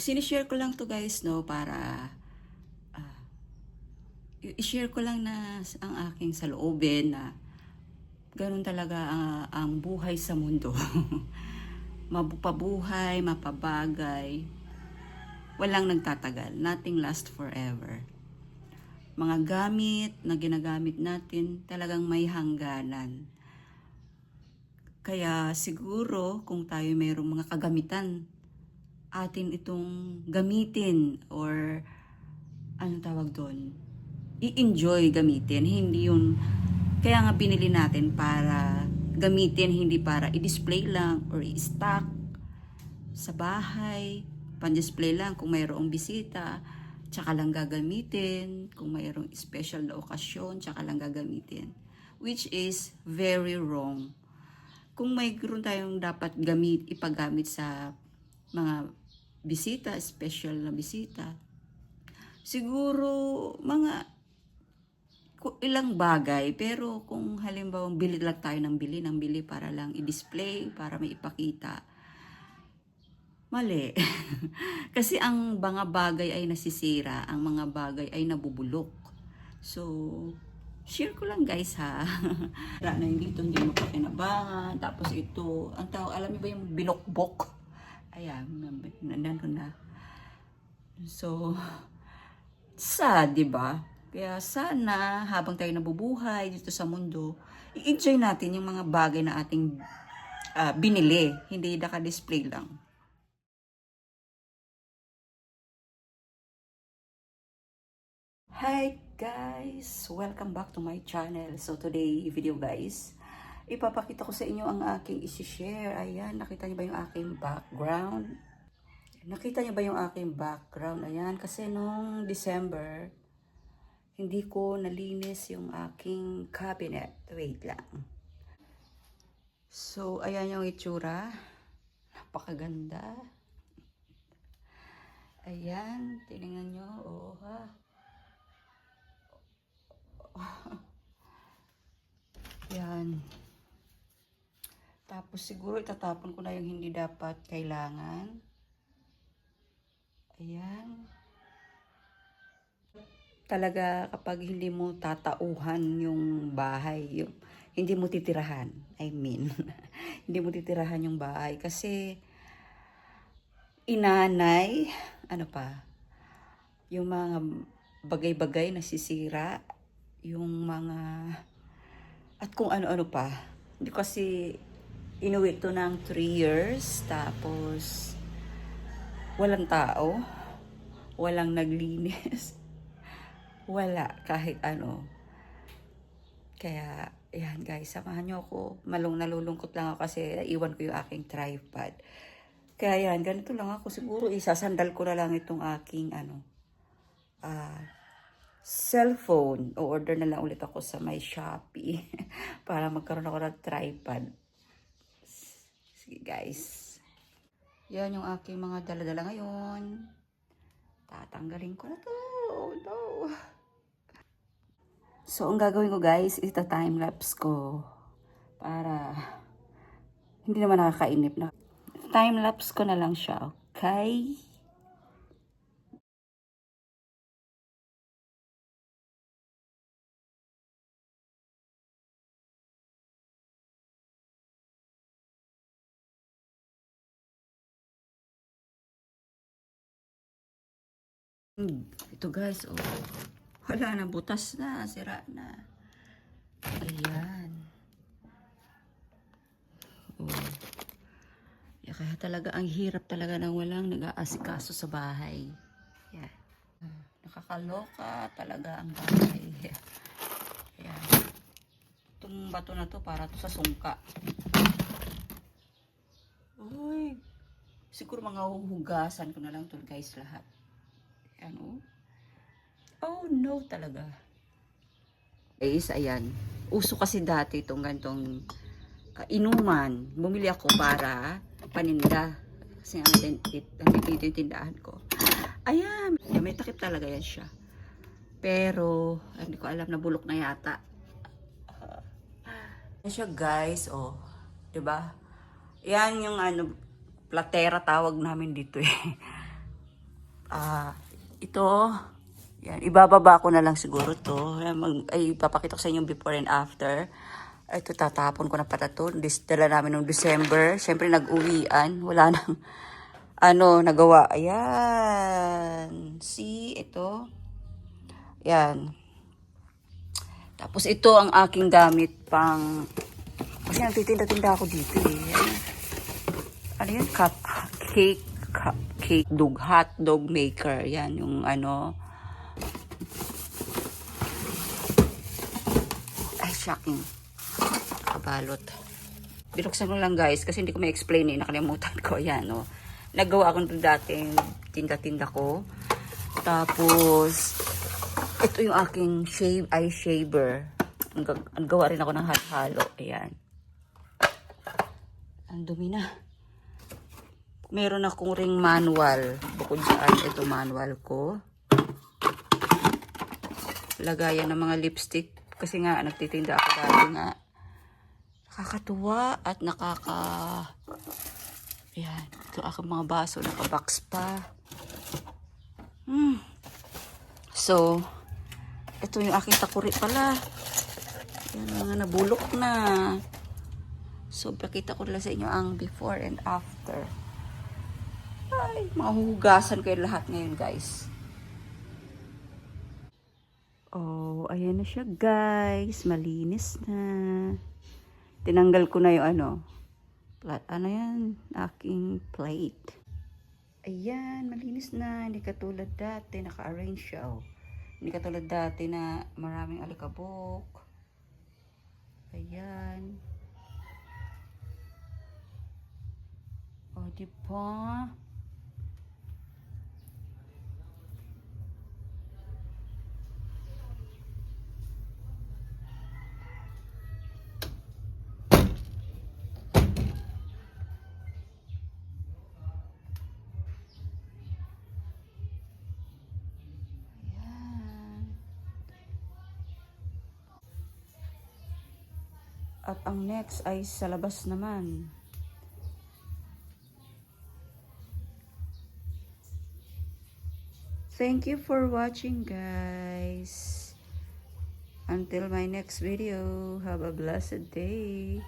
sinishare ko lang to guys, no, para i-share ko lang na ang aking saloobin na ganun talaga ang buhay sa mundo. Mapabuhay, mapabagay, walang nagtatagal. Nothing lasts forever. Mga gamit na ginagamit natin talagang may hangganan. Kaya siguro kung tayo mayroong mga kagamitan, atin itong gamitin or anong tawag doon? I-enjoy gamitin, hindi yun. Kaya nga binili natin para gamitin, hindi para i-display lang or i-stock sa bahay, pan-display lang kung mayroong bisita, tsaka lang gagamitin, kung mayroong special na okasyon, tsaka lang gagamitin. Which is very wrong. Kung mayroon tayong dapat ipagamit sa mga bisita, special na bisita, siguro mga ilang bagay, pero kung halimbawa bili lang tayo ng bili para lang i-display, para may ipakita, mali. Kasi ang mga bagay ay nasisira, ang mga bagay ay nabubulok. So, share ko lang guys ha. Na hindi ito hindi mapakinabangan. Tapos ito, ang tawag, alam niyo ba yung binokbok? Ayan, nandun na. So, sad, di ba? Kaya sana habang tayo nabubuhay dito sa mundo, i-enjoy natin yung mga bagay na ating binili, hindi naka-display lang. Hi guys! Welcome back to my channel. So today video guys, ipapakita ko sa inyo ang aking isi-share. Ayan, nakita niyo ba yung aking background? Nakita niyo ba yung aking background? Ayan, kasi nung December, hindi ko nalinis yung aking cabinet. Wait lang. So, ayan yung itsura. Napakaganda. Ayan, tingnan nyo. Oh, ha. Ayan. Tapos siguro itatapon ko na yung hindi dapat kailangan. Ayan. Talaga kapag hindi mo tatauhan yung bahay, hindi mo titirahan. I mean, hindi mo titirahan yung bahay kasi inanay, ano pa, yung mga bagay-bagay na sisira, yung mga, at kung ano-ano pa. Hindi kasi inuwi to ng 3 years, tapos walang tao, walang naglinis. Wala, kahit ano. Kaya, ayan guys, samahan nyo ako. Nalulungkot lang ako kasi iwan ko yung aking tripod. Kaya yan, ganito lang ako. Siguro isasandal ko na lang itong aking cellphone. O-order na lang ulit ako sa my Shopee para magkaroon ako ng tripod. Sige guys. Yan yung aking mga dala-dala ngayon. Tatanggalin ko na to. Oh no. So, ang gagawin ko guys, ito time-lapse ko. Para hindi naman nakakainip na. Time-lapse ko na lang siya, okay? Ito guys, oh. Wala na, butas na, sira na. Ayan. Oh. Kaya talaga, ang hirap talaga nang walang nag-aasikaso sa bahay. Yan. Nakakaloka talaga ang bahay. Ayan. Itong bato na to, para to sa sungka. Uy. Siguro mga huhugasan ko na lang to guys lahat. Ayan, oh. Oh no talaga. Guys, ayan. Uso kasi dati itong gantong inuman. Bumili ako para paninda. Kasi nandito yung tindahan ko. Ayan. May takip talaga yan siya. Pero, hindi ko alam na bulok na yata. Yan siya guys, oh. Diba? Yan yung platera tawag namin dito eh. Ito, yan, ibababa ko na lang siguro to. Ay, papakita ko sa inyo yung before and after. Ito, tatapon ko na pala to. Dala namin noong December. Siyempre, nag-uwian. Wala nang, nagawa. Ayan. See, ito. Yan. Tapos, ito ang aking gamit pang, kasi nagtitinda-tinda ako dito eh. Yan. Ano yun? Cupcake dog, hot dog maker. Yan, yung ay, shocking. Kabalot. Binuksan ko lang guys, kasi hindi ko ma-explain eh. Nakalimutan ko. Yan, oh. Nagawa ako nito dating tinda-tinda ko. Tapos, ito yung aking eye shaver. Ang gawa rin ako ng halo. Ayan. Ang dumi na. Meron akong ring manual. Bukod saan, ito manual ko. Lagayan ng mga lipstick. Kasi nga, nagtitinda ako dati nga. Nakakatuwa at Ayan. Ito aking mga baso. Nakabox pa. So, ito yung aking takuri pala. Yan, mga nabulok na. So, pakita ko lang sa inyo ang before and after. Ay, mahuhugasan ko yung lahat ngayon, guys. Oh, ayan na siya, guys. Malinis na. Tinanggal ko na yung ano yan? Aking plate. Ayan, malinis na. Hindi katulad dati, naka-arrange siya, oh. Hindi katulad dati na maraming alikabok. Ayan. O, diba? At ang next ay sa labas naman. Thank you for watching, guys. Until my next video, have a blessed day.